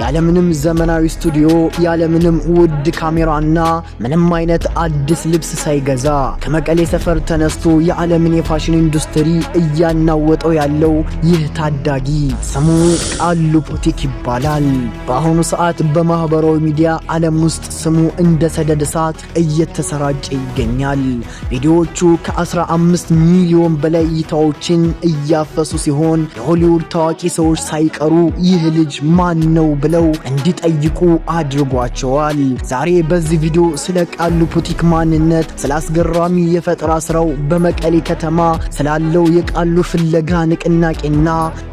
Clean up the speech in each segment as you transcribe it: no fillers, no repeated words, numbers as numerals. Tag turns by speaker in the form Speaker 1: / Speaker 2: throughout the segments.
Speaker 1: ያለምንም ዘመናዊ ስቱዲዮ ያለምንም ውድ ካሜራና ምንም አይነት አዲስ ልብስ ሳይገዛ ከመቀሌ ሰፈር ተነስቶ የዓለምን የፋሽን ኢንዱስትሪ እያናወጠው ያለው ይህ ታዳጊ ስሙ ቃሉ ቡቲክ ይባላል። በአሁኑ ሰዓት በማህበራዊ ሚዲያ ዓለም ውስጥ ስሙ እንደ ሰደድ እሳት እየተሰራጨ ይገኛል። ቪዲዮዎቹ ከ15 ሚሊዮን በላይ እይታዎችን እያፈሱ ሲሆን የሆሊውድ ታዋቂ ሰዎች ሳይቀሩ ይህ ልጅ ማን ነው ብለው እንዲጠይቁ አድርጓቸዋል። ዛሬ በዚህ ቪዲዮ ስለ ቃሉ ቡቲክ ማንነት፣ ስላስገራሚ የፈጠራ ስራው፣ በመቀሌ ከተማ ስላለው የቃሉ ፍለጋ ንቅናቄና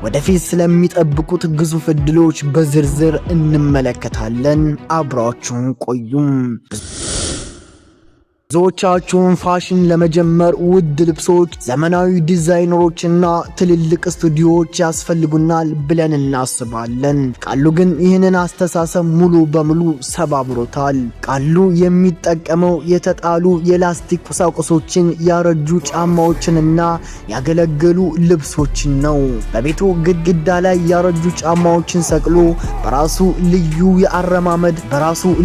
Speaker 1: ወደፊት ስለሚጠብቁት ግዙፍ እድሎች በዝርዝር እንመለከታለን። አብራችሁን ቆዩም። ብዙዎቻችሁን ፋሽን ለመጀመር ውድ ልብሶች፣ ዘመናዊ ዲዛይነሮችና ትልልቅ ስቱዲዮዎች ያስፈልጉናል ብለን እናስባለን። ቃሉ ግን ይህንን አስተሳሰብ ሙሉ በሙሉ ሰባብሮታል። ቃሉ የሚጠቀመው የተጣሉ የላስቲክ ቁሳቁሶችን፣ ያረጁ ጫማዎችንና ያገለገሉ ልብሶችን ነው። በቤቱ ግድግዳ ላይ ያረጁ ጫማዎችን ሰቅሎ በራሱ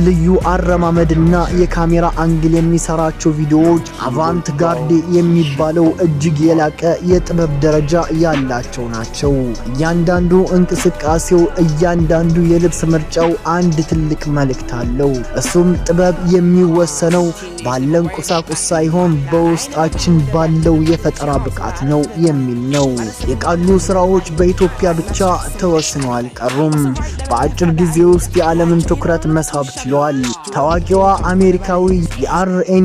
Speaker 1: ልዩ አረማመድና የካሜራ አንግል የሚሰራቸው ቪዲዮዎች አቫንት ጋርድ የሚባለው እጅግ የላቀ የጥበብ ደረጃ ያላቸው ናቸው። እያንዳንዱ እንቅስቃሴው፣ እያንዳንዱ የልብስ ምርጫው አንድ ትልቅ መልእክት አለው። እሱም ጥበብ የሚወሰነው ባለን ቁሳቁስ ሳይሆን በውስጣችን ባለው የፈጠራ ብቃት ነው የሚል ነው። የቃሉ ስራዎች በኢትዮጵያ ብቻ ተወስነው አልቀሩም። በአጭር ጊዜ ውስጥ የዓለምን ትኩረት መሳብ ችለዋል። ታዋቂዋ አሜሪካዊ የአር&ኤቢ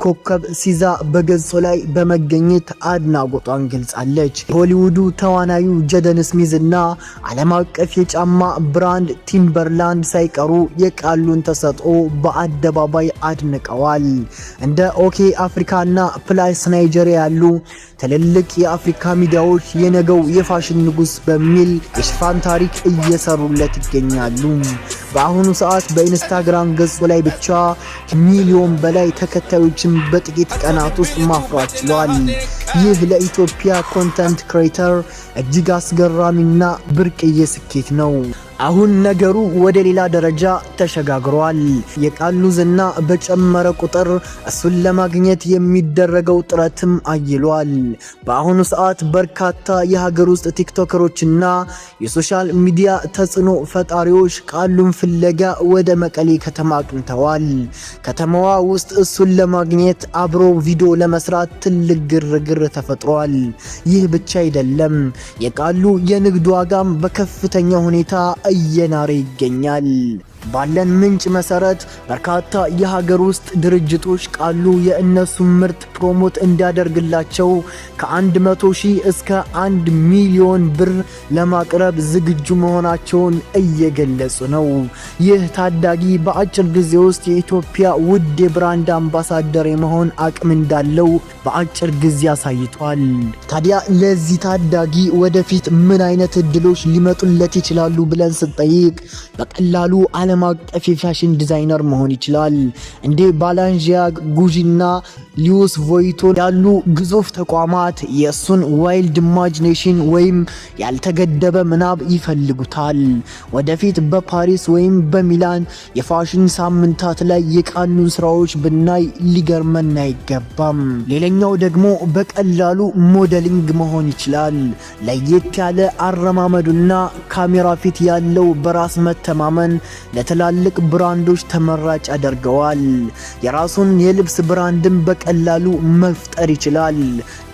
Speaker 1: ኮከብ ሲዛ በገጹ ላይ በመገኘት አድናቆቷን ገልጻለች። የሆሊውዱ ተዋናዩ ጀደን ስሚዝ እና ዓለም አቀፍ የጫማ ብራንድ ቲምበርላንድ ሳይቀሩ የቃሉን ተሰጥኦ በአደባባይ አድንቀዋል። እንደ ኦኬ አፍሪካና ፕላስ ናይጄሪያ ያሉ ትልልቅ የአፍሪካ ሚዲያዎች የነገው የፋሽን ንጉስ በሚል የሽፋን ታሪክ እየሰሩለት ይገኛሉ። በአሁኑ ሰዓት በኢንስታግራም ገጹ ላይ ብቻ ሚሊዮን በላይ ተከታዮችን በጥቂት ቀናት ውስጥ ማፍራት ችሏል። ይህ ለኢትዮጵያ ኮንተንት ክሬተር እጅግ አስገራሚና ብርቅዬ ስኬት ነው። አሁን ነገሩ ወደ ሌላ ደረጃ ተሸጋግሯል። የቃሉ ዝና በጨመረ ቁጥር እሱን ለማግኘት የሚደረገው ጥረትም አይሏል። በአሁኑ ሰዓት በርካታ የሀገር ውስጥ ቲክቶከሮችና የሶሻል ሚዲያ ተጽዕኖ ፈጣሪዎች ቃሉን ፍለጋ ወደ መቀሌ ከተማ አቅንተዋል። ከተማዋ ውስጥ እሱን ለማግኘት አብሮ ቪዲዮ ለመስራት ትልቅ ግርግር ተፈጥሯል። ይህ ብቻ አይደለም፣ የቃሉ የንግድ ዋጋም በከፍተኛ ሁኔታ እየናረ ይገኛል። ባለን ምንጭ መሰረት በርካታ የሀገር ውስጥ ድርጅቶች ቃሉ የእነሱ ምርት ፕሮሞት እንዲያደርግላቸው ከ100,000 እስከ 1 ሚሊዮን ብር ለማቅረብ ዝግጁ መሆናቸውን እየገለጹ ነው። ይህ ታዳጊ በአጭር ጊዜ ውስጥ የኢትዮጵያ ውድ የብራንድ አምባሳደር የመሆን አቅም እንዳለው በአጭር ጊዜ አሳይቷል። ታዲያ ለዚህ ታዳጊ ወደፊት ምን አይነት እድሎች ሊመጡለት ይችላሉ ብለን ስንጠይቅ በቀላሉ ዓለም አቀፍ የፋሽን ዲዛይነር መሆን ይችላል። እንደ ባላንጂያግ፣ ጉጂና ሊዩስ ቮይቶን ያሉ ግዙፍ ተቋማት የሱን ዋይልድ ኢማጂኔሽን ወይም ያልተገደበ ምናብ ይፈልጉታል። ወደፊት በፓሪስ ወይም በሚላን የፋሽን ሳምንታት ላይ የቃሉን ስራዎች ብናይ ሊገርመን አይገባም። ሌላኛው ደግሞ በቀላሉ ሞዴሊንግ መሆን ይችላል። ለየት ያለ አረማመዱና ካሜራ ፊት ያለው በራስ መተማመን ለትላልቅ ብራንዶች ተመራጭ ያደርገዋል። የራሱን የልብስ ብራንድን በቀላሉ መፍጠር ይችላል።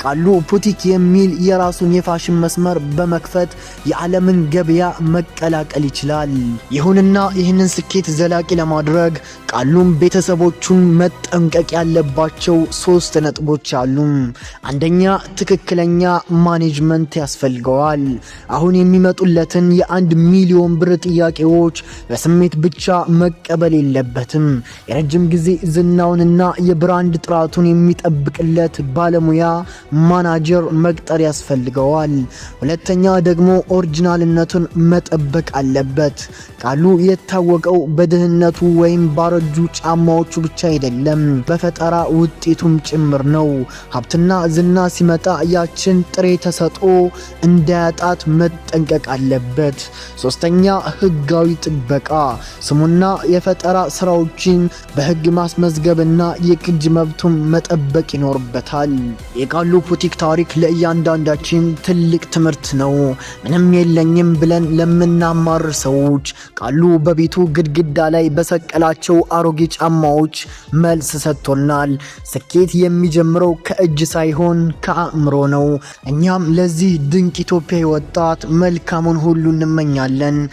Speaker 1: ቃሉ ቡቲክ የሚል የራሱን የፋሽን መስመር በመክፈት የዓለምን ገበያ መቀላቀል ይችላል። ይሁንና ይህንን ስኬት ዘላቂ ለማድረግ ቃሉም ቤተሰቦቹን መጠንቀቅ ያለባቸው 3 ነጥቦች አሉ። አንደኛ፣ ትክክለኛ ማኔጅመንት ያስፈልገዋል። አሁን የሚመጡለትን የ1 ሚሊዮን ብር ጥያቄዎች በስሜት ብቻ መቀበል የለበትም። የረጅም ጊዜ ዝናውንና የብራንድ ጥራቱን የሚጠብቅለት ባለሙያ ማናጀር መቅጠር ያስፈልገዋል። ሁለተኛ ደግሞ ኦሪጂናልነቱን መጠበቅ አለበት። ቃሉ የታወቀው በድህነቱ ወይም ባረጁ ጫማዎቹ ብቻ አይደለም፣ በፈጠራ ውጤቱም ጭምር ነው። ሀብትና ዝና ሲመጣ ያችን ጥሬ ተሰጥኦ እንዳያጣት መጠንቀቅ አለበት። ሶስተኛ ህጋዊ ጥበቃ፣ ስሙና የፈጠራ ስራዎችን በህግ ማስመዝገብና የቅጅ መብቱን መጠበቅ ይኖርበታል። የቃሉ ቡቲክ ታሪክ ለእያንዳንዳችን ትልቅ ትምህርት ነው። ምንም የለኝም ብለን ለምናማር ሰዎች ቃሉ በቤቱ ግድግዳ ላይ በሰቀላቸው አሮጌ ጫማዎች መልስ ሰጥቶናል። ስኬት የሚጀምረው ከእጅ ሳይሆን ከአእምሮ ነው። እኛም ለዚህ ድንቅ ኢትዮጵያዊ ወጣት መልካሙን ሁሉ እንመኛለን።